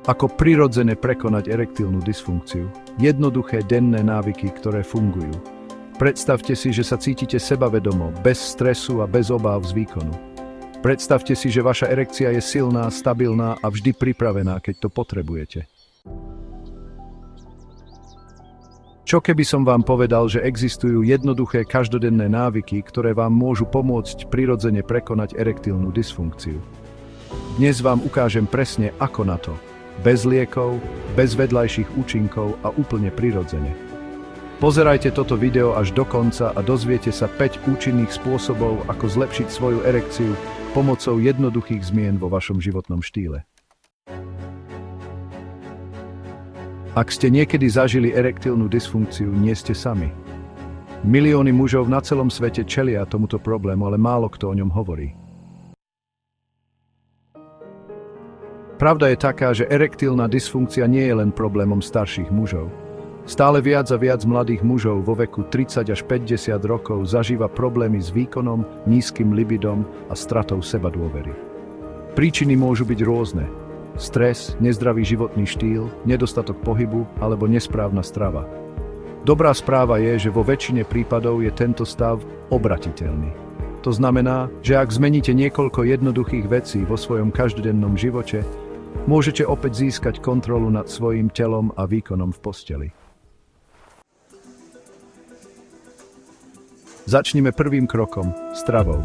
Ako prirodzene prekonať erektilnú dysfunkciu. Jednoduché denné návyky, ktoré fungujú. Predstavte si, že sa cítite sebavedomo, bez stresu a bez obáv z výkonu. Predstavte si, že vaša erekcia je silná, stabilná a vždy pripravená, keď to potrebujete. Čo keby som vám povedal, že existujú jednoduché každodenné návyky, ktoré vám môžu pomôcť prirodzene prekonať erektilnú dysfunkciu? Dnes vám ukážem presne, ako na to. Bez liekov, bez vedľajších účinkov a úplne prirodzene. Pozerajte toto video až do konca a dozviete sa 5 účinných spôsobov, ako zlepšiť svoju erekciu pomocou jednoduchých zmien vo vašom životnom štýle. Ak ste niekedy zažili erektilnú dysfunkciu, nie ste sami. Milióny mužov na celom svete čelia tomuto problému, ale málo kto o ňom hovorí. Pravda je taká, že erektilná dysfunkcia nie je len problémom starších mužov. Stále viac a viac mladých mužov vo veku 30 až 50 rokov zažíva problémy s výkonom, nízkym libidom a stratou sebadôvery. Príčiny môžu byť rôzne. Stres, nezdravý životný štýl, nedostatok pohybu alebo nesprávna strava. Dobrá správa je, že vo väčšine prípadov je tento stav obratiteľný. To znamená, že ak zmeníte niekoľko jednoduchých vecí vo svojom každodennom živote, môžete opäť získať kontrolu nad svojím telom a výkonom v posteli. Začnime prvým krokom, stravou.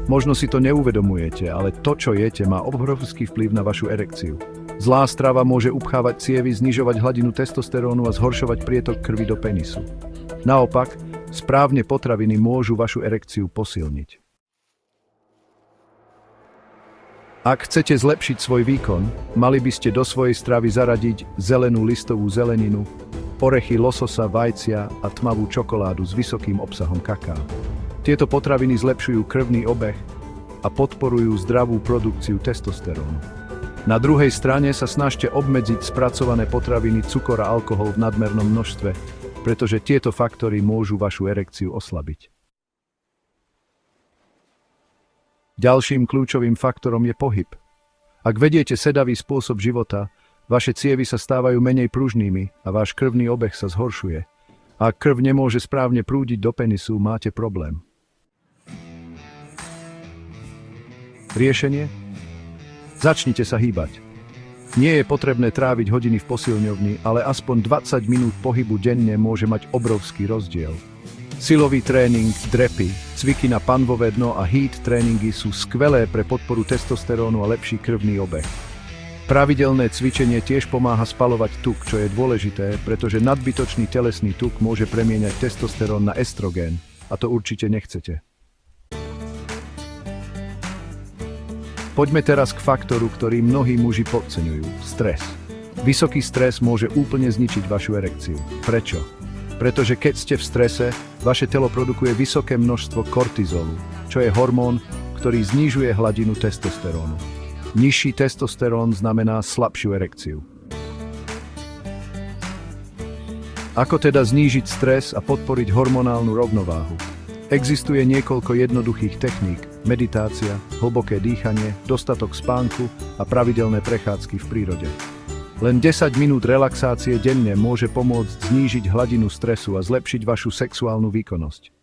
Možno si to neuvedomujete, ale to, čo jete, má obrovský vplyv na vašu erekciu. Zlá strava môže upchávať cievy, znižovať hladinu testosterónu a zhoršovať prietok krvi do penisu. Naopak, správne potraviny môžu vašu erekciu posilniť. Ak chcete zlepšiť svoj výkon, mali by ste do svojej stravy zaradiť zelenú listovú zeleninu, orechy lososa, vajcia a tmavú čokoládu s vysokým obsahom kaká. Tieto potraviny zlepšujú krvný obeh a podporujú zdravú produkciu testosterónu. Na druhej strane sa snažte obmedziť spracované potraviny, cukor a alkohol v nadmernom množstve, pretože tieto faktory môžu vašu erekciu oslabiť. Ďalším kľúčovým faktorom je pohyb. Ak vediete sedavý spôsob života, vaše cievy sa stávajú menej pružnými a váš krvný obeh sa zhoršuje. Ak krv nemôže správne prúdiť do penisu, máte problém. Riešenie? Začnite sa hýbať. Nie je potrebné tráviť hodiny v posilňovni, ale aspoň 20 minút pohybu denne môže mať obrovský rozdiel. Silový tréning, drepy, cviky na panvové dno a HEAT tréningy sú skvelé pre podporu testosterónu a lepší krvný obeh. Pravidelné cvičenie tiež pomáha spaľovať tuk, čo je dôležité, pretože nadbytočný telesný tuk môže premieňať testosterón na estrogén, a to určite nechcete. Poďme teraz k faktoru, ktorý mnohí muži podceňujú – stres. Vysoký stres môže úplne zničiť vašu erekciu. Prečo? Pretože keď ste v strese, vaše telo produkuje vysoké množstvo kortizolu, čo je hormón, ktorý znižuje hladinu testosterónu. Nižší testosterón znamená slabšiu erekciu. Ako teda znížiť stres a podporiť hormonálnu rovnováhu? Existuje niekoľko jednoduchých techník: meditácia, hlboké dýchanie, dostatok spánku a pravidelné prechádzky v prírode. Len 10 minút relaxácie denne môže pomôcť znížiť hladinu stresu a zlepšiť vašu sexuálnu výkonnosť.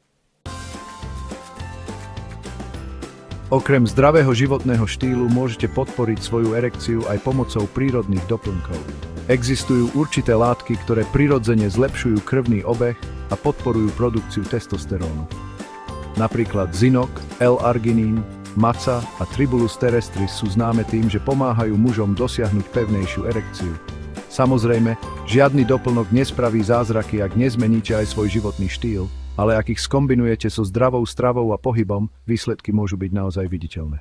Okrem zdravého životného štýlu môžete podporiť svoju erekciu aj pomocou prírodných doplnkov. Existujú určité látky, ktoré prirodzene zlepšujú krvný obeh a podporujú produkciu testosterónu. Napríklad zinok, L-arginín, maca a Tribulus terrestris sú známe tým, že pomáhajú mužom dosiahnuť pevnejšiu erekciu. Samozrejme, žiadny doplnok nespraví zázraky, ak nezmeníte aj svoj životný štýl, ale ak ich skombinujete so zdravou stravou a pohybom, výsledky môžu byť naozaj viditeľné.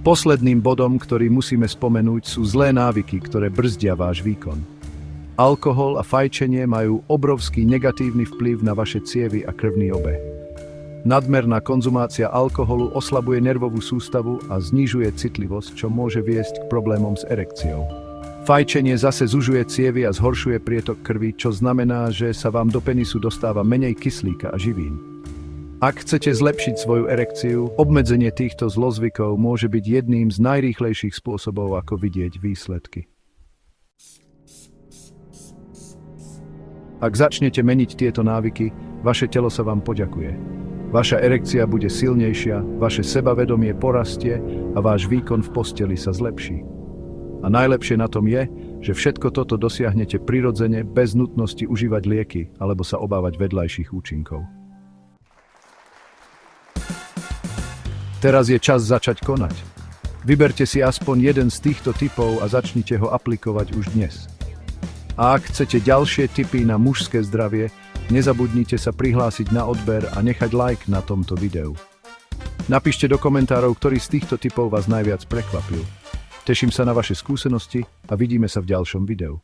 Posledným bodom, ktorý musíme spomenúť, sú zlé návyky, ktoré brzdia váš výkon. Alkohol a fajčenie majú obrovský negatívny vplyv na vaše cievy a krvný obeh. Nadmerná konzumácia alkoholu oslabuje nervovú sústavu a znižuje citlivosť, čo môže viesť k problémom s erekciou. Fajčenie zase zužuje cievy a zhoršuje prietok krvi, čo znamená, že sa vám do penisu dostáva menej kyslíka a živín. Ak chcete zlepšiť svoju erekciu, obmedzenie týchto zlozvykov môže byť jedným z najrýchlejších spôsobov, ako vidieť výsledky. Ak začnete meniť tieto návyky, vaše telo sa vám poďakuje. Vaša erekcia bude silnejšia, vaše sebavedomie porastie a váš výkon v posteli sa zlepší. A najlepšie na tom je, že všetko toto dosiahnete prirodzene, bez nutnosti užívať lieky alebo sa obávať vedľajších účinkov. Teraz je čas začať konať. Vyberte si aspoň jeden z týchto tipov a začnite ho aplikovať už dnes. A ak chcete ďalšie tipy na mužské zdravie, nezabudnite sa prihlásiť na odber a nechať like na tomto videu. Napíšte do komentárov, ktorý z týchto tipov vás najviac prekvapil. Teším sa na vaše skúsenosti a vidíme sa v ďalšom videu.